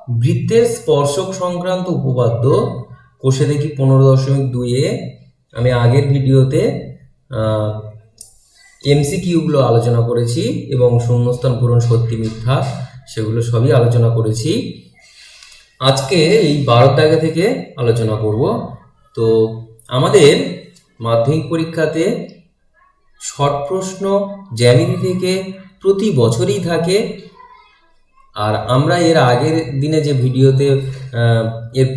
বৃত্তের স্পর্শক সংক্রান্ত উপপাদ্য কোষে দেখি 15.2-এ আমি আগের ভিডিওতে এমসিকিউগুলো আলোচনা করেছি এবং শূন্যস্থান পূরণ সত্যি মিথ্যা সেগুলো সবই আলোচনা করেছি। আজকে এই 12 দাগে থেকে আলোচনা করব। তো আমাদের মাধ্যমিক পরীক্ষাতে শর্ট প্রশ্ন জ্যামিতি থেকে প্রতি বছরই থাকে। আর আমরা এর আগের দিনে যে ভিডিওতে এর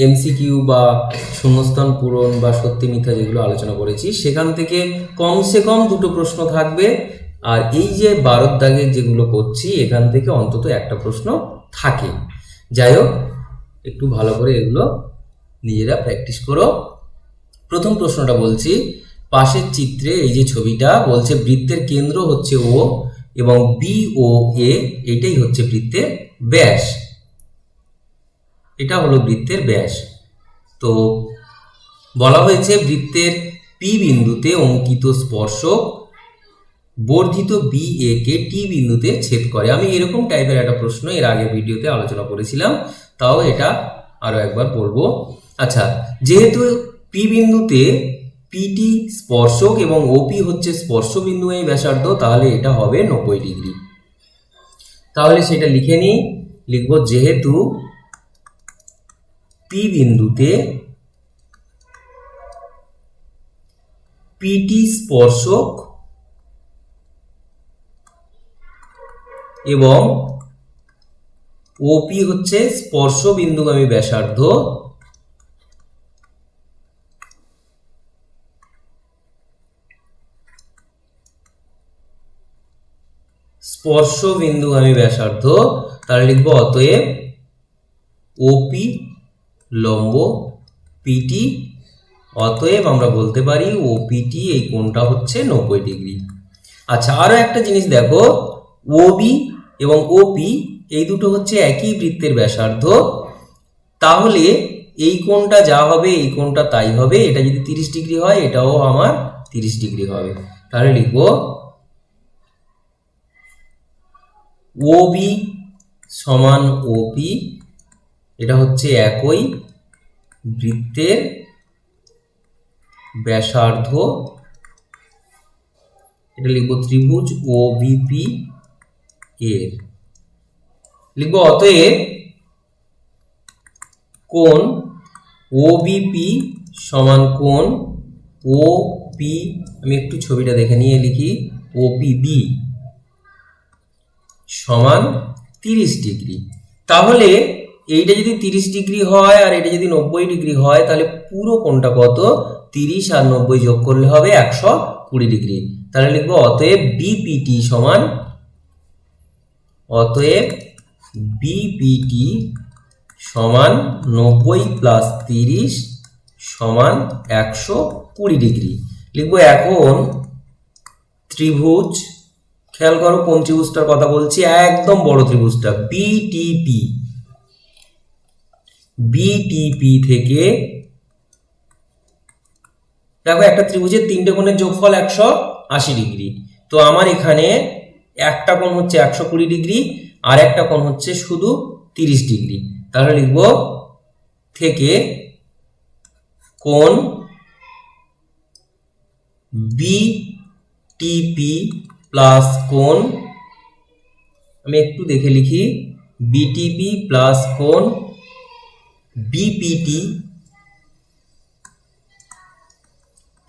এমসিকিউ বা শূন্যস্থান পূরণ বা সত্যি মিথ্যা যেগুলো আলোচনা করেছি সেখান থেকে কমসে কম দুটো প্রশ্ন থাকবে। আর এই যে 12 দাগের যেগুলো করছি এখান থেকে অন্তত একটা প্রশ্ন থাকে। যাই হোক, একটু ভালো করে এগুলো নিজেরা প্র্যাকটিস করো। প্রথম প্রশ্নটা বলছি, পাশের চিত্রে এই যে ছবিটা বলছে বৃত্তের কেন্দ্র হচ্ছে ও এবং বি ও এ এটাই হচ্ছে বৃত্তের ব্যাস। এটা হলো বৃত্তের ব্যাস। তো বলা হয়েছে বৃত্তের পি বিন্দুতে অঙ্কিত স্পর্শক বর্ধিত বি এ কে টি বিন্দুতে ছেদ করে। আমি এরকম টাইপের একটা প্রশ্ন এর আগের ভিডিওতে আলোচনা করেছিলাম, তাও এটা আরো একবার বলবো। আচ্ছা, যেহেতু পি বিন্দুতে পিটি স্পর্শক এবং ওপি হচ্ছে স্পর্শ বিন্দু এই ব্যাসার্ধ, তাহলে এটা হবে 90 ডিগ্রি। তাহলে সেটা লিখে নিই, লিখবো যেহেতু পি বিন্দুতে পিটি স্পর্শক এবং ওপি হচ্ছে স্পর্শ বিন্দুগামী ব্যাসার্ধ, স্পর্শ বিন্দুগামী ব্যাসার্ধ, তাহলে লিখবো অতএব ওপি লম্ব পিটি, অতএব আমরা বলতে পারি ওপিটি এই কোণটা হচ্ছে 90 ডিগ্রি। আচ্ছা, আরো একটা জিনিস দেখো, ওবি এবং ওপি এই দুটো হচ্ছে একই বৃত্তের ব্যাসার্ধ, তাহলে এই কোণটা যা হবে এই কোণটা তাই হবে। এটা যদি 30 ডিগ্রি হয় এটাও আমার 30 ডিগ্রি হবে। তাহলে লিখবো ওবি সমান ওপি, এটা হচ্ছে একই বৃত্তের ব্যাসার্ধ। এটা লিখবো ত্রিভুজ ওবিপি এর। লিখবো অতএব কোণ ওবিপি সমান কোণ ওপি, আমি একটু ছবিটা দেখে নিয়ে লিখি, ওপিবি সমান 30 ডিগ্রি। তাহলে এইটা যদি 30 ডিগ্রি হয় আর এটা যদি 90 ডিগ্রি হয় তাহলে পুরো কোণটা কত? 30 আর 90 যোগ করলে হবে 120 ডিগ্রি। তাহলে লিখবো অতএব বিপিটি সমান, অতএব বিপিটি সমান 90 প্লাস 30 সমান 120 ডিগ্রি। লিখবো এখন ত্রিভুজ, খেয়াল করো কোন ত্রিভুজটার কথা বলছি, একদম বড় ত্রিভুজটা বিটিপি। বিটিপি থেকে দেখো একটা ত্রিভুজের তিনটে কোণের যোগফল 180 ডিগ্রি। তো আমার এখানে একটা কোণ হচ্ছে 120 ডিগ্রি আর একটা কোণ হচ্ছে শুধু 30 ডিগ্রি। তাহলে লিখব থেকে কোণ বিটিপি প্লাস কোণ, আমি একটু দেখে লিখি, বিটিপি প্লাস কোণ বিপিটি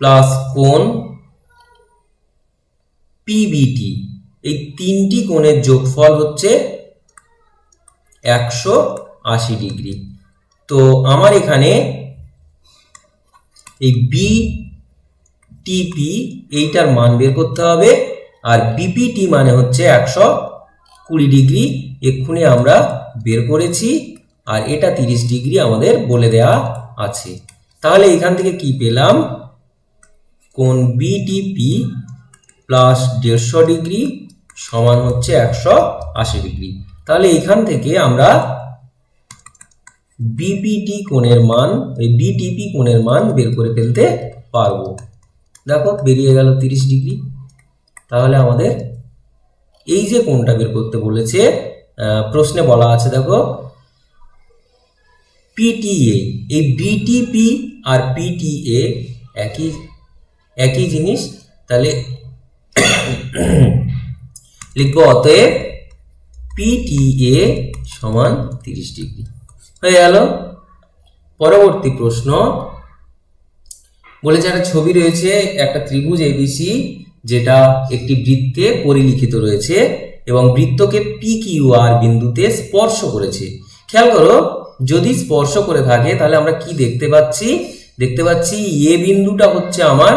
প্লাস কোণ পিবিটি, এই তিনটি কোণের যোগফল হচ্ছে 180 ডিগ্রি। তো আমার এখানে এই বিটিপি এইটার মান বের করতে হবে আর বিপিটি মানে হচ্ছে 120 ডিগ্রি, এক্ষুনি আমরা বের করেছি, আর এটা 30 ডিগ্রি আমাদের বলে দেয়া আছে। তাহলে এখান থেকে কি পেলাম? কোণ বিটিপি প্লাস 150 ডিগ্রি সমান হচ্ছে 180 ডিগ্রি। তাহলে এখান থেকে আমরা বিপিটি কোণের মান, এই বিটিপি কোণের মান বের করে ফেলতে পারবো। দেখো বেরিয়ে গেল 30 ডিগ্রি। তাহলে আমাদের এই যে কোণটা বের করতে বলেছে প্রশ্নে বলা আছে, দেখো পিটিএ, এই বিটিপি আর পিটিএ একই একই জিনিস। তাহলে লিখব অতএব পিটিএ সমান 30 ডিগ্রি। হয়ে গেল। পরবর্তী প্রশ্ন বলেছে একটা ছবি রয়েছে, একটা ত্রিভুজ এবিসি যেটা একটি বৃত্তে পরিলিখিত রয়েছে এবং বৃত্তকে পি কিউ আর বিন্দুতে স্পর্শ করেছে। খেয়াল করো, যদি স্পর্শ করে থাকে তাহলে আমরা কি দেখতে পাচ্ছি? দেখতে পাচ্ছি এ বিন্দুটা হচ্ছে আমার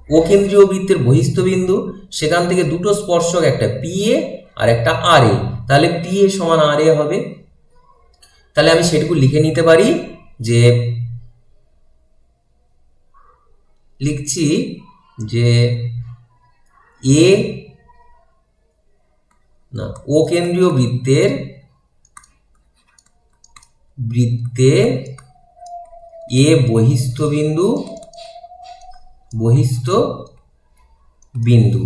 ও কেন্দ্রীয় বৃত্তের বহিস্থ বিন্দু, সেখান থেকে দুটো স্পর্শক, একটা পি এ আর একটা আর এ, তাহলে পি এ সমান আর এ হবে। তাহলে আমি সেটুকু লিখে নিতে পারি যে লিখছি যে এ না ও কেন্দ্রীয় বৃত্তে এ বহিস্থ বিন্দু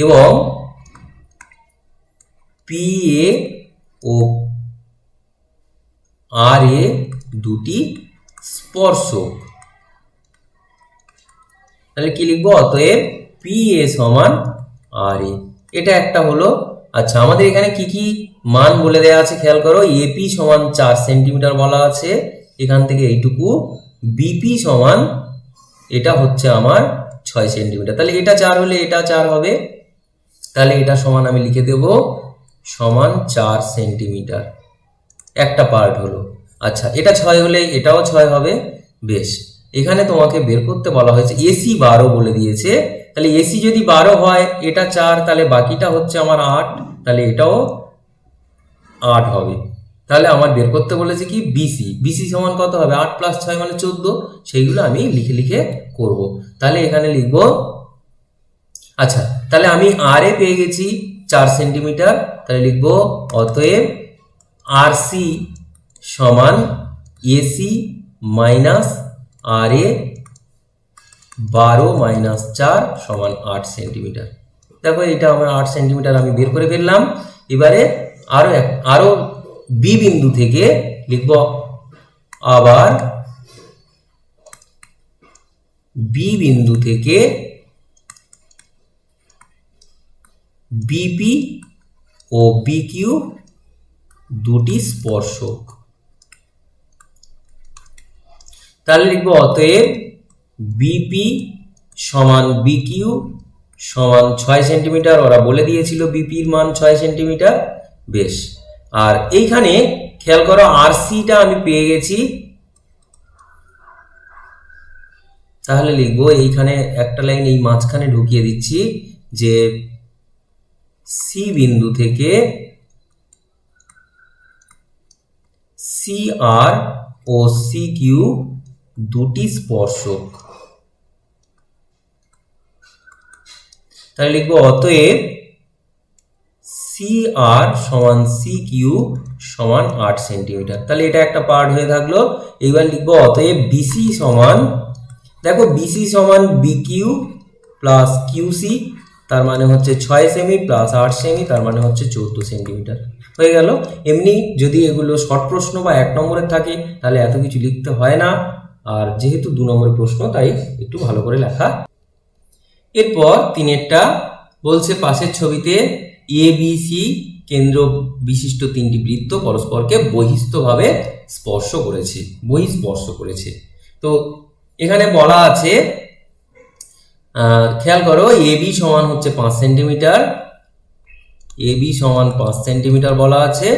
এবং পি এ ও আর এ দুটি স্পর্শক। তাহলে কি লিখবো? অতএব পি এ সমান আর এ, এটা একটা হলো। আচ্ছা, আমাদের এখানে কি কি মান বলে দেওয়া আছে খেয়াল করো। এপি সমান 4 সেন্টিমিটার বলা আছে, এখান থেকে এইটুকু। বিপি সমান, এটা হচ্ছে আমার 6 সেন্টিমিটার, তাহলে এটা 4 হলে এটা 4 হবে, তাহলে এটা সমান আমি লিখে দেব সমান 4 সেন্টিমিটার, একটা পার্ট হলো। আচ্ছা, এটা 6 হলে এটাও 6 হবে। বেশ, এখানে তোমাকে বের করতে বলা হয়েছে এসি 12 বলে দিয়েছে। তাহলে এসি যদি 12 হয়, এটা 4, তাহলে বাকিটা হচ্ছে আমার 8, তাহলে এটাও 8 হবে। তাহলে আমার বের করতে বলেছে কি বিসি। বিসি সমান কত হবে? 8 + 6 মানে 14। সেইগুলো আমি লিখে লিখে করব। তাহলে এখানে লিখব, আচ্ছা তাহলে আমি আর এ পেয়ে গেছি 4 সেন্টিমিটার, তাহলে লিখব অতএব আর সি সমান এসি মাইনাস আর এ 12 - 4 সমান 8 সেন্টিমিটার। দেখো এটা আমার 8 সেন্টিমিটার আমি বের করে ফেললাম। এবারে আরো বি বিন্দু থেকে লিখব, আবার বি বিন্দু থেকে বিপি ও বিকিউ দুটি স্পর্শক। তাহলে লিখব অতএব বিপি সমান বিকিউ সমান 6 সেন্টিমিটার। ওরা বলে দিয়েছিল বিপির মান 6 সেন্টিমিটার। বেশ, আর এইখানে খেয়াল করো আর সিটা আমি পেয়ে গেছি। তাহলে লিখবো এইখানে একটা লাইন এই মাঝখানে ঢুকিয়ে দিচ্ছি যে সি বিন্দু থেকে সি আর ও সি কিউ দুটি স্পর্শক। তাহলে লিখবো অতএব সি আর সমান সি কিউ সমান 8 সেন্টিমিটার। তাহলে এটা একটা পার্ট হয়ে থাকলো। এইবার লিখবো অতএব বিসি সমান, দেখো বিসি সমান বিকিউ প্লাস কিউসি, তার মানে হচ্ছে 6 সেমি প্লাস 8 সেমি, তার মানে হচ্ছে 14 সেন্টিমিটার। হয়ে গেল। এমনি যদি এগুলো শর্ট প্রশ্ন বা 1 নম্বরের থাকে তাহলে এত কিছু লিখতে হয় না, আর যেহেতু 2 নম্বরের প্রশ্ন তাই একটু ভালো করে লেখা। এরপর 3-এরটা বলছে পাশের ছবিতে এ বি সি কেন্দ্র বিশিষ্ট 3টি বৃত্ত পরস্পরকে বহিস্থভাবে বহিঃস্পর্শ করেছে। তো এখানে বলা আছে, খেয়াল করো এ বি সমান হচ্ছে 5 সেন্টিমিটার, এ বি সমান 5 সেন্টিমিটার বলা আছে,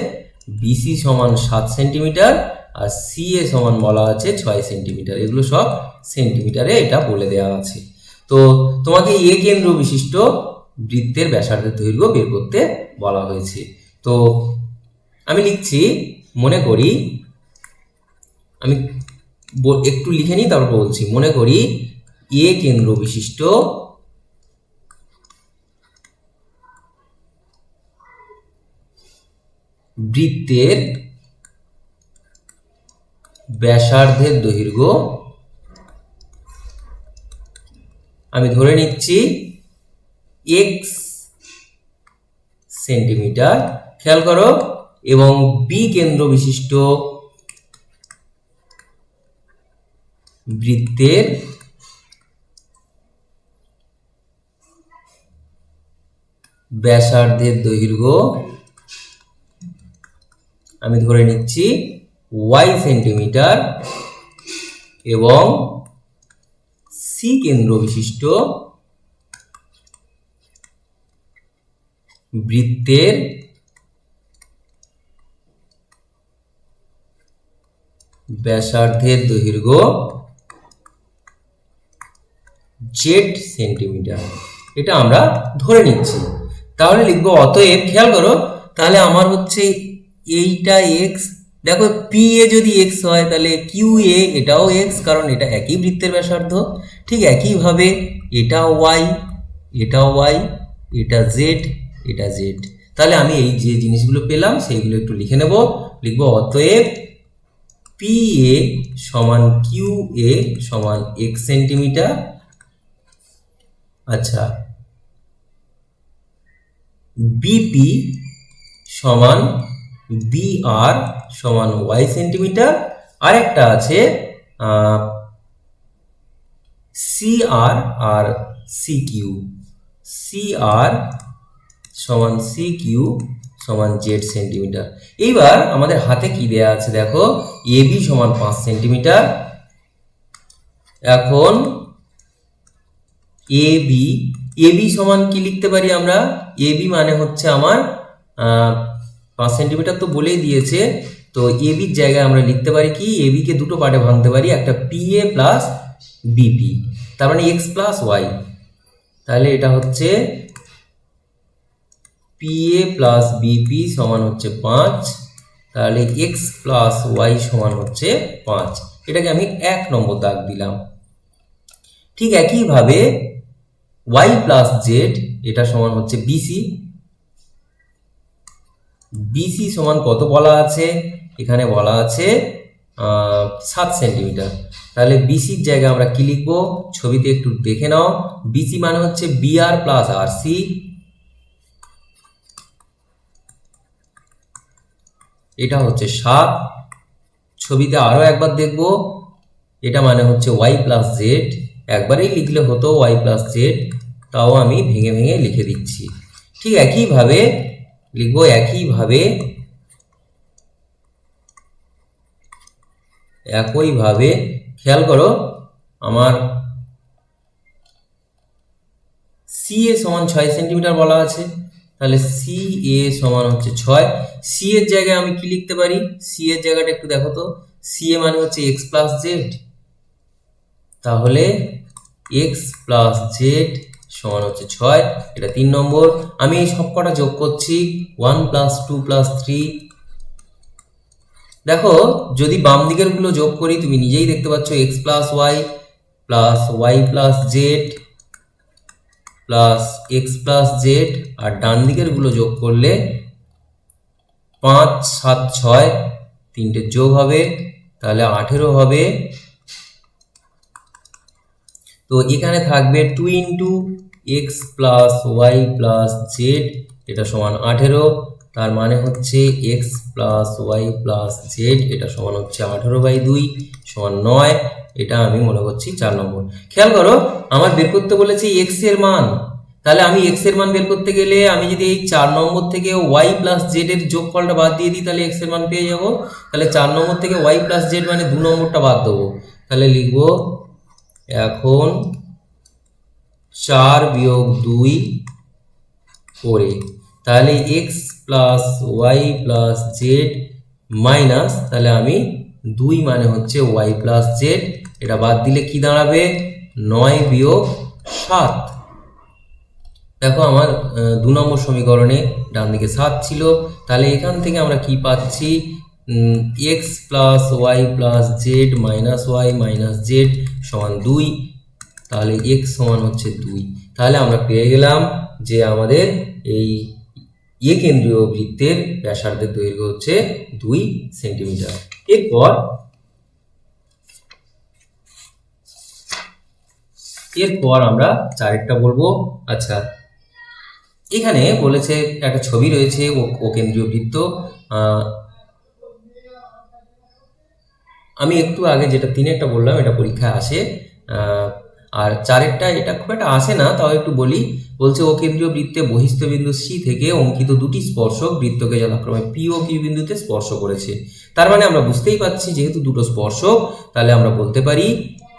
বিসি সমান 7 সেন্টিমিটার, আর সি এ সমান বলা আছে 6 সেন্টিমিটার। এগুলো সব সেন্টিমিটারে এটা বলে দেওয়া আছে। তো তোমাকে এ কেন্দ্র বিশিষ্ট বৃত্তের ব্যাসার্ধের দৈর্ঘ্য বের করতে বলা হয়েছে। তো আমি লিখছি, মনে করি আমি একটু লিখে নিই তারপর বলছি। মনে করি এ কেন্দ্র বিশিষ্ট বৃত্তের ব্যাসার্ধের দৈর্ঘ্য আমি ধরে নিচ্ছি x সেন্টিমিটার। খেয়াল করো, এবং বি কেন্দ্র বিশিষ্ট বৃত্তের ব্যাসার্ধের দৈর্ঘ্য আমি ধরে নিচ্ছি y সেন্টিমিটার এবং সি কেন্দ্র বিশিষ্ট বৃত্তের ব্যাসার্ধের দৈর্ঘ্য z সেন্টিমিটার, এটা আমরা ধরে নিচ্ছি। তাহলে লিখবো অতএব, খেয়াল করো, তাহলে আমার হচ্ছে এইটা x, দেখো পি এ যদি x হয় তাহলে কিউ এ এটাও x, কারণ এটা একই বৃত্তের ব্যাসার্ধ। ঠিক একইভাবে এটা y, এটা y, এটা z, এটা z। তাহলে আমি এই যে জিনিসগুলো পেলাম সেইগুলো একটু লিখে নেব। লিখবো অতএব পি এ সমান কিউ এ সমান x সেন্টিমিটার। আচ্ছা, বিপি সমান বিআর সমান y সেন্টিমিটার। আরেকটা আছে সিআর আর সিকিউ, সিআর সমান সিকিউ সমান z সেন্টিমিটার। এইবার আমাদের হাতে কি দেয়া আছে দেখো, এবি সমান 5 সেন্টিমিটার। এখন এবি, এবি সমান কি লিখতে পারি আমরা, এবি মানে হচ্ছে আমার 5 সেন্টিমিটার তো বলেই দিয়েছে, তো এবির জায়গায় আমরা লিখতে পারি কি, এবি কে দুটো পার্টে ভাঙতে পারি, একটা পিএ প্লাস বিপি, তার মানে এক্স প্লাস ওয়াই। তাহলে এটা হচ্ছে পিএ প্লাস বিপি সমান হচ্ছে 5, তাহলে এক্স প্লাস ওয়াই সমান হচ্ছে 5। এটাকে আমি 1 নম্বর দাগ দিলাম। ঠিক একইভাবে y প্লাস জেড এটা সমান হচ্ছে বিসি। বিসি সমান কত বলা আছে, এখানে বলা আছে 7 সেন্টিমিটার। তাহলে বিসির জায়গায় আমরা কি লিখবো, ছবিতে একটু দেখে নাও। বিসি মানে হচ্ছে বিআর প্লাস আর সি, এটা হচ্ছে 7। ছবিতে আরো একবার দেখব, এটা মানে হচ্ছে y প্লাস জেড, একবারেই লিখলে হতো y প্লাস জেড, তাও আমি ভেঙে ভেঙে লিখে দিচ্ছি। ঠিক একইভাবে লিখবো, একইভাবে খেয়াল করো, আমার সি এ সমান 6 সেন্টিমিটার বলা আছে, তাহলে সি এ সমান হচ্ছে 6। সি এর জায়গায় আমি কি লিখতে পারি, সি এর জায়গাটা একটু দেখো তো, সি এ মানে হচ্ছে এক্স প্লাস জেড, তাহলে এক্স প্লাস জেড সমান হচ্ছে 6, এটা 3 নম্বর। আমি এই সবকটা যোগ করছি, 1 প্লাস 2 প্লাস 3। দেখো যদি বাম দিকের গুলো যোগ করি তুমি নিজেই দেখতে পাচ্ছ, X plus Y plus Y plus Z plus X plus Z, আর ডান দিকের গুলো যোগ করলে 5 7 6 তিনটে যোগ হবে, তাহলে 18 হবে। তো এখানে থাকবে 2 into x plus Y plus z, এটা সমান 18, তার মানে হচ্ছে x plus Y plus z এটা সমান হচ্ছে 18/2 সমান 9। এটা আমি মনে করছি 4 নম্বর। খেয়াল করো, আমার বের করতে বলেছে এক্স এর মান, তাহলে আমি এক্স এর মান বের করতে গেলে আমি যদি এই 4 নম্বর থেকে ওয়াই প্লাস জেড এর যোগফলটা বাদ দিয়ে দিই তাহলে এক্স এর মান পেয়ে যাব। তাহলে 4 নম্বর থেকে ওয়াই প্লাস জেড মানে 2 নম্বরটা বাদ দেবো, তাহলে লিখবো এখন 4 বিয়োগ 2 করে, তাহলে x plus Y plus z minus, তাহলে আমি 2 মানে হচ্ছে ওয়াই প্লাস জেড, এটা বাদ দিলে কি দাঁড়াবে, 9 বিয়োগ 7। দেখো আমার 2 নম্বর সমীকরণে ডান দিকে 7 ছিল, তাহলে এখান থেকে আমরা কি পাচ্ছি, x plus Y plus z minus y minus z সমান 2, তাহলে এক্স সমান হচ্ছে 2। তাহলে আমরা পেয়ে গেলাম যে আমাদের এই কেন্দ্রীয় বৃত্তের ব্যাসার্ধের দৈর্ঘ্য হচ্ছে 2 সেন্টিমিটার। এরপর আমরা চারেরটা বলবো। আচ্ছা, এখানে বলেছে একটা ছবি রয়েছে ও কেন্দ্রীয় বৃত্ত, আমি একটু আগে যেটা 3-এরটা বললাম এটা পরীক্ষায় আসে। আর 4-এরটা এটা খুব একটা আসে না, তাও একটু বলি। বলছে ও কেন্দ্রীয় বৃত্তে বহিস্থ বিন্দু সি থেকে অঙ্কিত দুটি স্পর্শক বৃত্তকে যথাক্রমে পি ও কিউ বিন্দুতে স্পর্শ করেছে। তার মানে আমরা বুঝতেই পারছি যেহেতু দুটো স্পর্শক, তাহলে আমরা বলতে পারি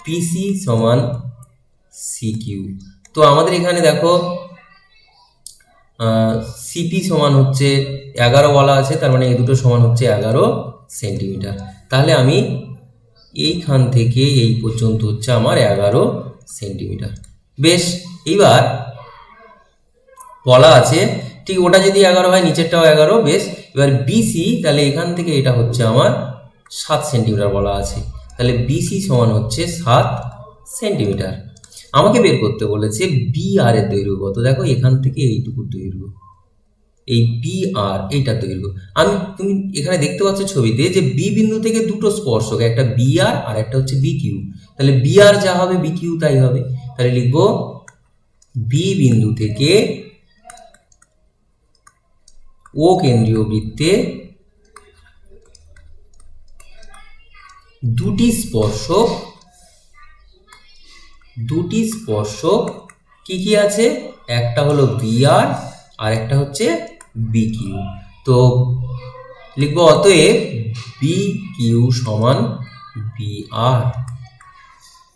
পিসি সমান সি কিউ। তো আমাদের এখানে দেখো সিপি সমান হচ্ছে 11 বলা আছে, তার মানে এই দুটো সমান হচ্ছে 11 সেন্টিমিটার। তাহলে আমি এইখান থেকে এই পর্যন্ত হচ্ছে আমার 11 সেন্টিমিটার। বেশ, এইবার বলা আছে ঠিক ওটা যদি 11 হয় নিচেরটাও 11, বেশ। এবার বিসি, তাহলে এখান থেকে এটা হচ্ছে আমার 7 সেন্টিমিটার বলা আছে, তাহলে বিসি সমান হচ্ছে 7 সেন্টিমিটার। আমাকে বের করতে বলেছে বি আর এর দৈর্ঘ্য কত। দেখো এখান থেকে এইটুকু দৈর্ঘ্য, এই বি আর এইটার দৈর্ঘ্য। তুমি এখানে দেখতে পাচ্ছ ছবিতে যে বি বিন্দু থেকে দুটো স্পর্শক, একটা বি আর একটা হচ্ছে বি কিউ। তাহলে বি আর যা হবে বি কিউ তাই হবে। তাহলে লিখবো বি বিন্দু থেকে ও কেন্দ্রীয় বৃত্তে দুটি স্পর্শক কি কি আছে, একটা হলো বি আর একটা হচ্ছে বি কিউ। তো লিখবো অতএব বি কিউ সমান বি আর।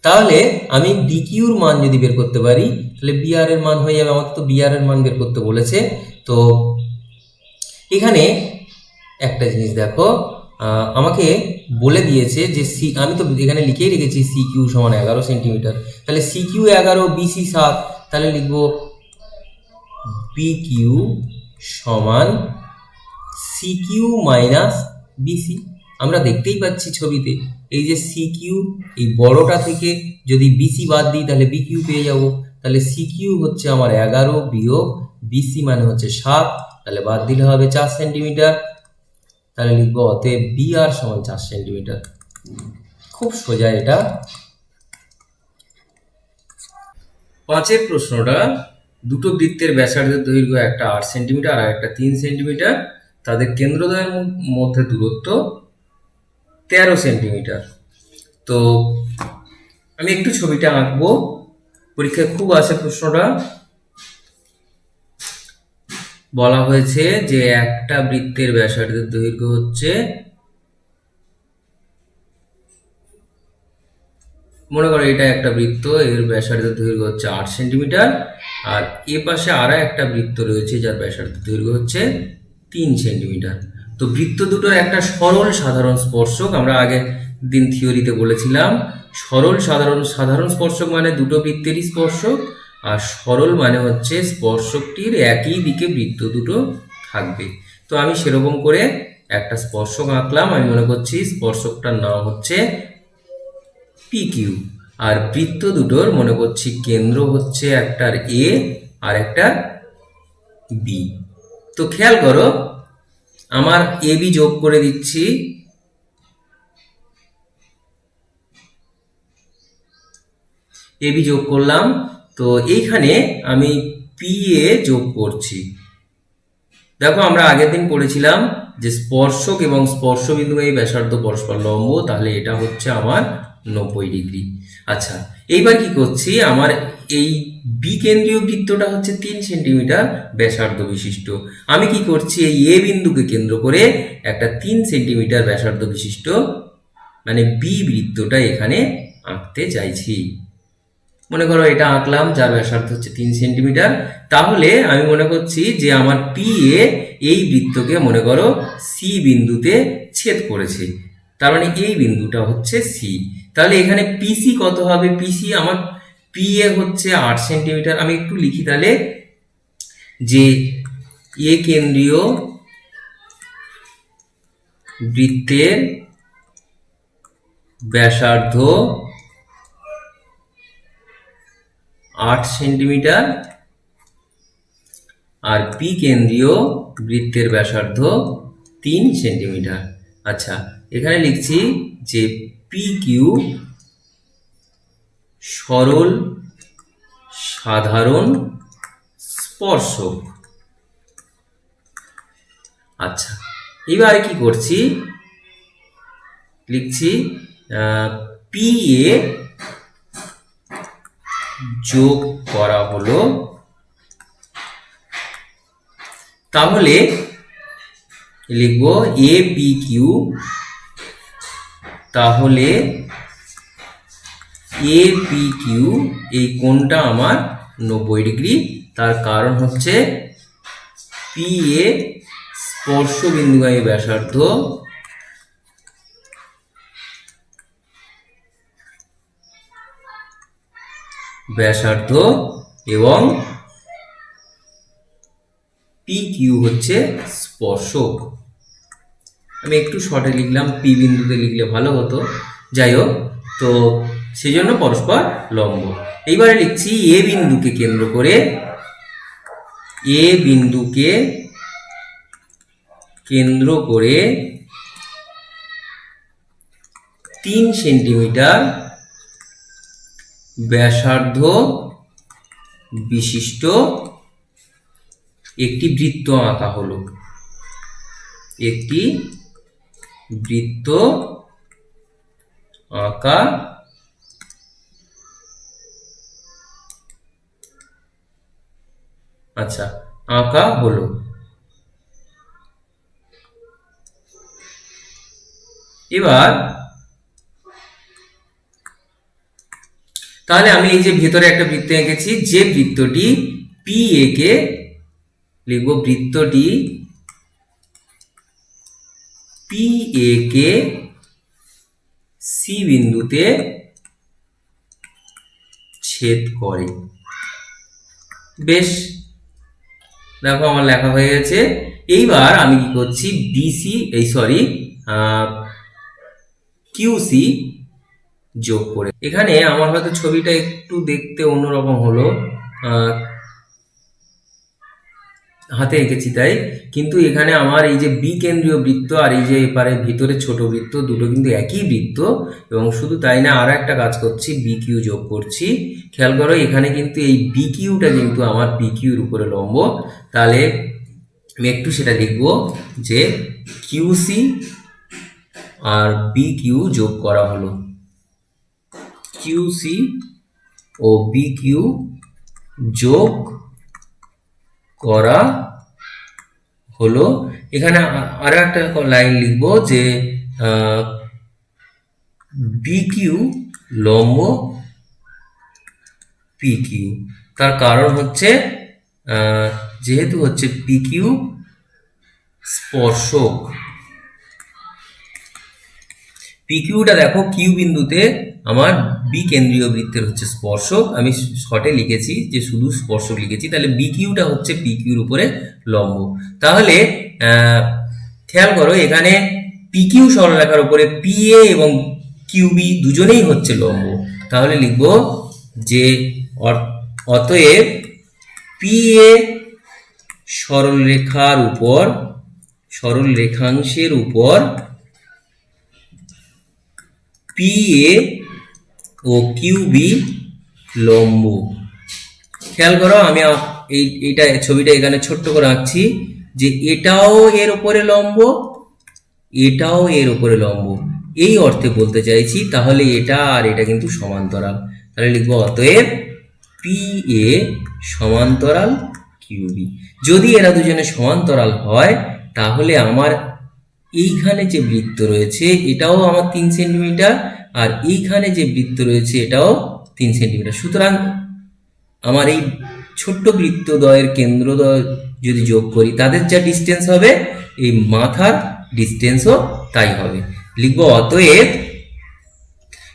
তাহলে আমি বি কিউর মান যদি বের করতে পারি তাহলে বি আর এর মান হয়ে যাবে। আমাকে তো বি আর এর মান বের করতে বলেছে। তো এখানে একটা জিনিস দেখো, আমাকে বলে দিয়েছে যে সি, আমি তো এখানে লিখেই রেখেছি সি কিউ সমান 11 সেন্টিমিটার। তাহলে সি কিউ 11, বিসি 7, তাহলে লিখবো বি কিউ সমান সি কিউ মাইনাস বিসি। আমরা দেখতেই পাচ্ছি ছবিতে এই যে সি কিউ, এই বড়টা থেকে যদি বিসি বাদ দিই তাহলে বি কিউ পেয়ে যাব। তাহলে সি কিউ হচ্ছে আমার 11 বিয়োগ বিসি মানে হচ্ছে 7, তাহলে বাদ দিলে হবে 4 সেন্টিমিটার। তাহলে লিখবো অতএব বি আর সমান 4 সেন্টিমিটার। খুব সোজা এটা। 5-এর প্রশ্নটা, দুটো বৃত্তের ব্যাসার্ধের দৈর্ঘ্য একটা 8 সেন্টিমিটার আর একটা 3 সেন্টিমিটার, তাদের কেন্দ্রদ্বয়ের মধ্যে দূরত্ব 13 সেন্টিমিটার। তো আমি একটু ছবিটা আঁকবো, পরীক্ষায় খুব আসে প্রশ্নটা। বলা হয়েছে যে একটা বৃত্তের ব্যাসার্ধের দৈর্ঘ্য হচ্ছে, মনে করো এটা একটা বৃত্ত, এর ব্যাসার্ধের দৈর্ঘ্য হচ্ছে 8 সেন্টিমিটার, আর এ পাশে আরো একটা বৃত্ত রয়েছে যার ব্যাসার্ধের দৈর্ঘ্য হচ্ছে 3 সেন্টিমিটার। তো বৃত্ত দুটোর একটা সরল সাধারণ স্পর্শক, আমরা আগের দিন থিওরিতে বলেছিলাম সরল সাধারণ স্পর্শক মানে দুটো বৃত্তেরই স্পর্শক, আর সরল মানে হচ্ছে স্পর্শকটির একই দিকে বৃত্ত দুটো থাকবে। তো আমি সেরকম করে একটা স্পর্শক আঁকলাম। আমি মনে করছি স্পর্শকটার নাম হচ্ছে পি কিউ, আর বৃত্ত দুটোর মনে করছি কেন্দ্র হচ্ছে একটার এ আর একটার বি। তো খেয়াল করো আমার এ বি যোগ করে দিচ্ছি। এ বি যোগ করলাম, তো এইখানে আমি পি এ যোগ করছি। দেখো আমরা আগের দিন পড়েছিলাম যে স্পর্শক এবং স্পর্শবিন্দু এই ব্যাসার্ধ পরস্পর লম্ব, তাহলে এটা হচ্ছে আমার 90 ডিগ্রি। আচ্ছা, এইবার কি করছি, আমার এই বি কেন্দ্রীয় বৃত্তটা হচ্ছে 3 সেন্টিমিটার ব্যাসার্ধ বিশিষ্ট। আমি কি করছি, এই এ বিন্দুকে কেন্দ্র করে একটা 3 সেন্টিমিটার ব্যাসার্ধ বিশিষ্ট মানে বি বৃত্তটা এখানে আঁকতে চাইছি। মনে করো এটা আঁকলাম যার ব্যাসার্ধ হচ্ছে 3 সেন্টিমিটার। তাহলে আমি মনে করছি যে আমার পি এ এই বৃত্তকে মনে করো সি বিন্দুতে ছেদ করেছে, তার মানে এই বিন্দুটা হচ্ছে সি। তাহলে এখানে পিসি কত হবে, পিসি আমার পি এ হচ্ছে 8 সেন্টিমিটার। আমি একটু লিখি তাহলে যে এ কেন্দ্রীয় বৃত্তের ব্যাসার্ধ 8 সেন্টিমিটার আর পি কেন্দ্রীয় বৃত্তের ব্যাসার্ধ 3 সেন্টিমিটার। আচ্ছা, এখানে লিখছি যে পি কিউ সরল সাধারণ স্পর্শক। আচ্ছা, এবার কি করছি, লিখছি পি এ যোগ করা হলো, তাহলে লিখব এ পি কিউ, তাহলে এ পি কিউ এই কোণটা আমার 90 ডিগ্রি। তার কারণ হচ্ছে পি এ স্পর্শ বিন্দুগামী ব্যাসার্ধ এবং পি কিউ হচ্ছে স্পর্শক। আমি একটু শর্টে লিখলাম, পি বিন্দুতে লিখলে ভালো হতো, যাই হোক, তো সেই জন্য পরস্পর লম্ব। এইবারে লিখছি এ বিন্দুকে কেন্দ্র করে, এ বিন্দুকে কেন্দ্র করে 3 সেন্টিমিটার ব্যাসার্ধ বিশিষ্ট একটি বৃত্ত আঁকা হলো। একটি বৃত্ত আঁকা আঁকা হলো। এবার তাহলে আমি এই যে ভেতরে একটা বৃত্ত এঁকেছি, যে বৃত্তটি পি এ কে লিখব, বৃত্তটি পি এ কে সি বিন্দুতে ছেদ করে। বেশ, দেখো আমার লেখা হয়ে গেছে। এইবার আমি কি করছি, বিসি কিউসি যোগ করে, এখানে আমার হয়তো ছবিটা একটু দেখতে অন্যরকম হলো, হাতে এঁকেছি তাই, কিন্তু এখানে আমার এই যে বি কেন্দ্রীয় বৃত্ত আর এই যে এপারে ভিতরে ছোট বৃত্ত, দুটো কিন্তু একই বৃত্ত। এবং শুধু তাই না, আরো একটা কাজ করছি, বি কিউ যোগ করছি। খেয়াল করো এখানে কিন্তু এই বি কিউটা কিন্তু আমার পি কিউর উপরে লম্ব। তাহলে আমি একটু সেটা লিখব যে কিউসি আর বি কিউ যোগ করা হলো, কিউসি ও বি কিউ যোগ করা হলো। এখানে আরো একটা লাইন লিখবো যে বি কিউ লম্ব পি কিউ। তার কারণ হচ্ছে যেহেতু হচ্ছে পি কিউ স্পর্শক। পি কিউটা দেখো কিউ বিন্দুতে আমার বি কেন্দ্রীয় বৃত্তের হচ্ছে স্পর্শক। আমি শর্টে লিখেছি যে শুধু স্পর্শক লিখেছি, তাহলে বি কিউটা হচ্ছে পি কিউর উপরে লম্ব। তাহলে খেয়াল করো এখানে পি কিউ সরলরেখার উপরে পি এ এবং কিউ বি দুজনেই হচ্ছে লম্ব। তাহলে লিখব যে অতএব পি এ সরল রেখাংশের উপর পি এ ও কিউ বি লম্ব। খেয়াল করো আমি এইটা ছবিটা এখানে ছোট্ট করে আঁকছি যে এটাও এর উপরে লম্ব, এটাও এর উপরে লম্ব, এই অর্থে বলতে চাইছি। তাহলে এটা আর এটা কিন্তু সমান্তরাল। তাহলে লিখবো অতএব পি এ সমান্তরাল কিউ বি। যদি এরা দুজনে সমান্তরাল হয় তাহলে আমার এইখানে যে বৃত্ত রয়েছে এটাও আমার 3 সেন্টিমিটার, আর এইখানে যে বৃত্ত রয়েছে এটাও 3 সেন্টিমিটার। সুতরাং আমার এই ছোট্ট বৃত্তদ্বয়ের কেন্দ্রদ্বয় যদি যোগ করি তাদের যা ডিস্টেন্স হবে এই মাথার ডিস্টেন্সও তাই হবে। লিখবো অতএব,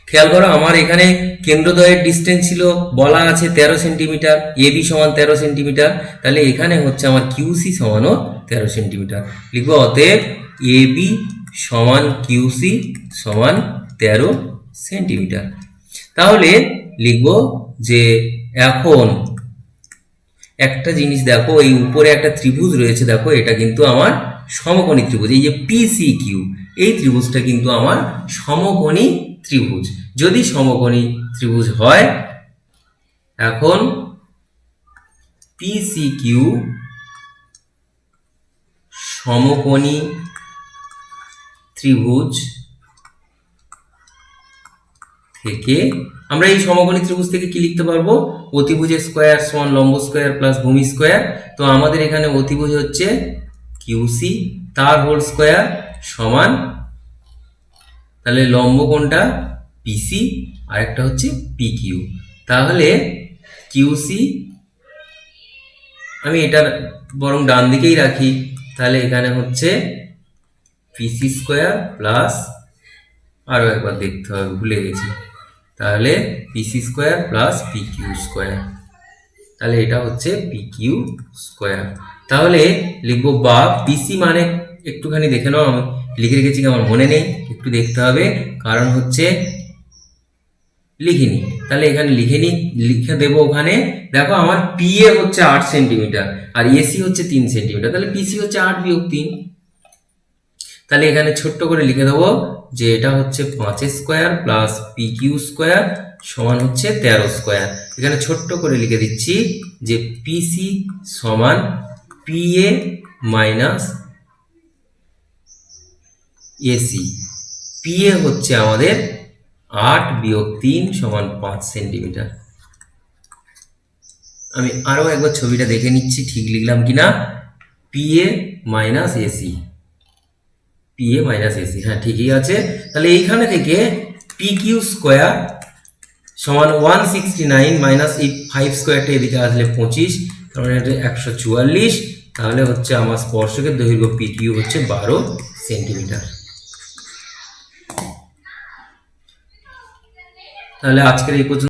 খেয়াল করো আমার এখানে কেন্দ্রদ্বয়ের ডিস্টেন্স ছিল বলা আছে 13 সেন্টিমিটার, এ বি সমান 13 সেন্টিমিটার, তাহলে এখানে হচ্ছে আমার কিউসি সমানও 13 সেন্টিমিটার। লিখবো অতএব এ বি সমান কিউসি সমান 13 সেন্টিমিটার। তাহলে লিখবো যে এখন একটা জিনিস দেখো, এই উপরে একটা ত্রিভুজ রয়েছে, দেখো এটা কিন্তু আমার সমকোণী ত্রিভুজ। এই যে পিসি কিউ, এই ত্রিভুজটা কিন্তু আমার সমকোণী ত্রিভুজ। যদি সমকোণী ত্রিভুজ হয়, এখন পিসি কিউ সমকোণী ত্রিভুজ থেকে আমরা এই সমকোণী ত্রিভুজ থেকে কি লিখতে পারবো, অতিভুজের স্কোয়ার সমান লম্ব স্কোয়ার প্লাস ভূমি স্কোয়ার। তো আমাদের এখানে অতিভুজ হচ্ছে কিউসি, তার হোল স্কোয়ার সমান, তাহলে লম্ব কোণটা পিসি আর একটা হচ্ছে পিকিউ। তাহলে কিউসি আমি এটা বরং ডান দিকেই রাখি, তাহলে এখানে হচ্ছে পিসি স্কোয়ার প্লাস, আরও একবার দেখতে হবে ভুলে গেছি, তাহলে পিসি স্কোয়ার প্লাস পিকিউ স্কোয়ার, তাহলে এটা হচ্ছে পিকিউ স্কোয়ার। তাহলে লিখবো, বা পিসি মানে একটুখানি দেখে নাও, আমি লিখে রেখেছি আমার মনে নেই, একটু দেখতে হবে, কারণ হচ্ছে লিখিনি। তাহলে এখানে লিখে দেবো ওখানে, দেখো আমার পিএ হচ্ছে 8 সেন্টিমিটার আর এসি হচ্ছে 3 সেন্টিমিটার, তাহলে পিসি হচ্ছে 8 বিয়োগ 3। তাহলে এখানে ছোট্ট করে লিখে দেবো যে এটা হচ্ছে 5 স্কোয়ার প্লাস পিকিউ স্কোয়ার সমান হচ্ছে 13 স্কোয়ার। এখানে ছোট্ট করে লিখে দিচ্ছি যে পিসি সমান পিএ মাইনাস এসি। পিএ হচ্ছে আমাদের 8 বিয়োগ 3 সমান 5 সেন্টিমিটার। আমি আরো একবার ছবিটা দেখে নিচ্ছি ঠিক লিখলাম কিনা। PA minus AC, PA minus AC, হ্যাঁ ঠিকই আছে। তাহলে এইখানে থেকে পিকিউ স্কোয়ার সমান 169 মাইনাস এই 5 স্কোয়ারটা এদিকে আসলে 25, তার মানে 144। তাহলে হচ্ছে আমার স্পর্শকের দৈর্ঘ্য পিকিউ হচ্ছে 12 সেন্টিমিটার। তাহলে আজকের এই পর্যন্ত।